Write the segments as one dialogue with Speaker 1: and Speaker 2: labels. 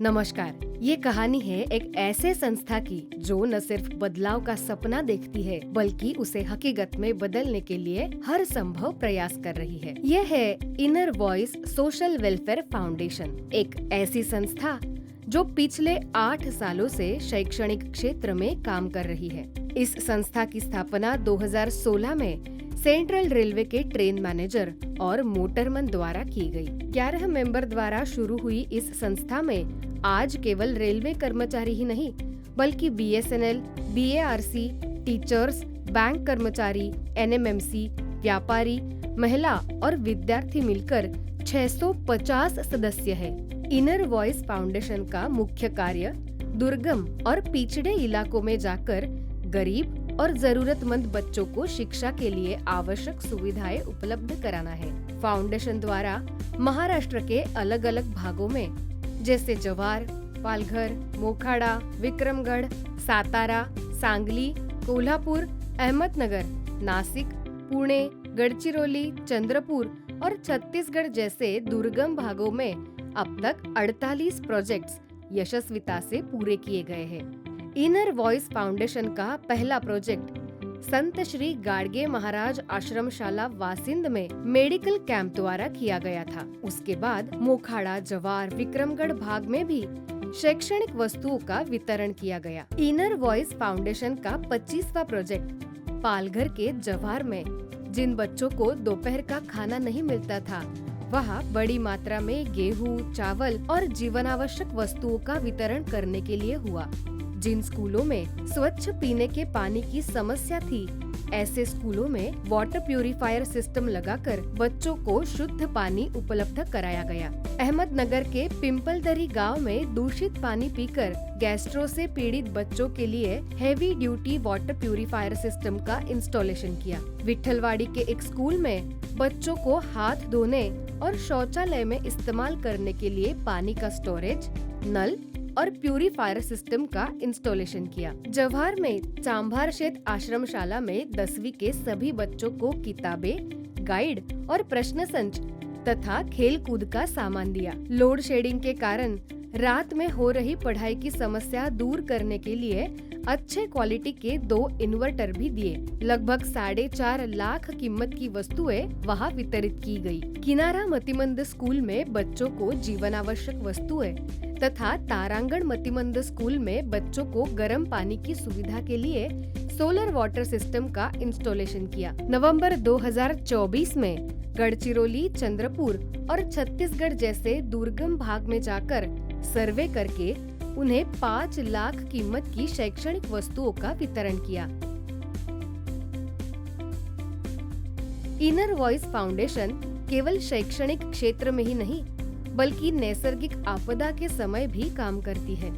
Speaker 1: नमस्कार। ये कहानी है एक ऐसे संस्था की जो न सिर्फ बदलाव का सपना देखती है बल्कि उसे हकीकत में बदलने के लिए हर संभव प्रयास कर रही है। यह है inner voice social welfare foundation, एक ऐसी संस्था जो पिछले 8 सालों से शैक्षणिक क्षेत्र में काम कर रही है। इस संस्था की स्थापना 2016 में सेंट्रल रेलवे के ट्रेन मैनेजर और मोटरमन द्वारा की गई। 11 मेंबर द्वारा शुरू हुई इस संस्था में आज केवल रेलवे कर्मचारी ही नहीं बल्कि BSNL, BARC, टीचर्स, बैंक कर्मचारी, NMMC, व्यापारी, महिला और विद्यार्थी मिलकर 650 सदस्य है। इनर वॉइस फाउंडेशन का मुख्य कार्य दुर्गम और पिछड़े इलाकों में जाकर गरीब और जरूरतमंद बच्चों को शिक्षा के लिए आवश्यक सुविधाएं उपलब्ध कराना है। फाउंडेशन द्वारा महाराष्ट्र के अलग अलग भागों में जैसे जवार, पालघर, मोखाडा, विक्रमगढ़, सातारा, सांगली, कोल्हापुर, अहमदनगर, नासिक, पुणे, गढ़चिरौली, चंद्रपुर और छत्तीसगढ़ जैसे दुर्गम भागों में अब तक 48 प्रोजेक्ट्स यशस्विता से पूरे किए गए हैं। इनर वॉइस फाउंडेशन का पहला प्रोजेक्ट संत श्री गाडगे महाराज आश्रमशाला वासिंद में मेडिकल कैंप द्वारा किया गया था। उसके बाद मोखाड़ा, जवार, विक्रमगढ़ भाग में भी शैक्षणिक वस्तुओं का वितरण किया गया। इनर वॉइस फाउंडेशन का 25वां प्रोजेक्ट पालघर के जवार में जिन बच्चों को दोपहर का खाना नहीं मिलता था, वहाँ बड़ी मात्रा में गेहूं, चावल और जीवनावश्यक वस्तुओं का वितरण करने के लिए हुआ। जिन स्कूलों में स्वच्छ पीने के पानी की समस्या थी, ऐसे स्कूलों में वाटर प्यूरिफायर सिस्टम लगाकर बच्चों को शुद्ध पानी उपलब्ध कराया गया। अहमदनगर के पिंपलदरी गांव में दूषित पानी पीकर गैस्ट्रो से पीड़ित बच्चों के लिए heavy duty water purifier system का इंस्टॉलेशन किया। विठलवाड़ी के एक स्कूल में बच्चों को हाथ धोने और शौचालय में इस्तेमाल करने के लिए पानी का स्टोरेज, नल और प्यूरिफायर सिस्टम का इंस्टॉलेशन किया। जवाहर में चांभार शेत आश्रमशाला में 10वीं के सभी बच्चों को किताबें, गाइड और प्रश्न संच तथा खेल कूद का सामान दिया। लोड शेडिंग के कारण रात में हो रही पढ़ाई की समस्या दूर करने के लिए अच्छे क्वालिटी के 2 इन्वर्टर भी दिए। लगभग 4.5 लाख कीमत की वस्तुएं वहाँ वितरित की गई। किनारा मतिमंद स्कूल में बच्चों को जीवन आवश्यक वस्तुएं तथा तारांगण मतिमंद स्कूल में बच्चों को गर्म पानी की सुविधा के लिए सोलर वाटर सिस्टम का इंस्टॉलेशन किया। नवंबर 2024 में गढ़चिरौली, चंद्रपुर और छत्तीसगढ़ जैसे दुर्गम भाग में जाकर सर्वे करके उन्हें 5 लाख कीमत की शैक्षणिक वस्तुओं का वितरण किया। इनर वॉइस फाउंडेशन केवल शैक्षणिक क्षेत्र में ही नहीं बल्कि नैसर्गिक आपदा के समय भी काम करती है।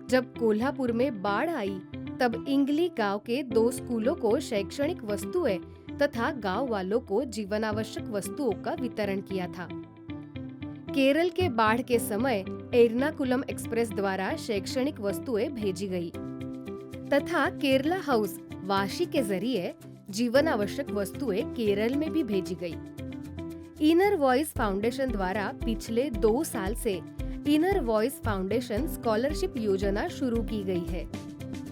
Speaker 1: जब कोल्हापुर में बाढ़ आई तब इंगली गांव के 2 स्कूलों को शैक्षणिक वस्तुएं तथा गांव वालों को जीवनावश्यक वस्तुओं का वितरण किया था। केरल के बाढ़ के समय एर्नाकुलम एक्सप्रेस द्वारा शैक्षणिक वस्तुएं भेजी गई तथा केरला हाउस वाशी के जरिए जीवन आवश्यक वस्तुएं केरल में भी भेजी गई। इनर वॉइस फाउंडेशन द्वारा पिछले 2 साल से इनर वॉइस फाउंडेशन स्कॉलरशिप योजना शुरू की गई है।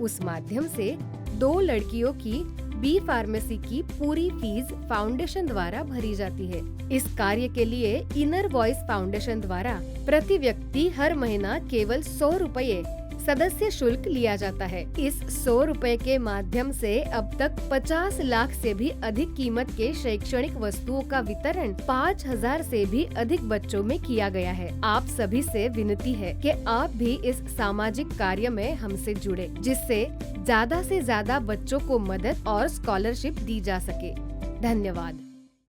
Speaker 1: उस माध्यम से 2 लड़कियों की B फार्मेसी की पूरी फीस फाउंडेशन द्वारा भरी जाती है। इस कार्य के लिए इनर वॉइस फाउंडेशन द्वारा प्रति व्यक्ति हर महीना केवल 100 रुपये सदस्य शुल्क लिया जाता है। इस 100 रुपए के माध्यम से अब तक 50 लाख से भी अधिक कीमत के शैक्षणिक वस्तुओं का वितरण 5000 से भी अधिक बच्चों में किया गया है। आप सभी से विनती है कि आप भी इस सामाजिक कार्य में हमसे जुड़े, जिससे ज्यादा से ज्यादा बच्चों को मदद और स्कॉलरशिप दी जा सके। धन्यवाद।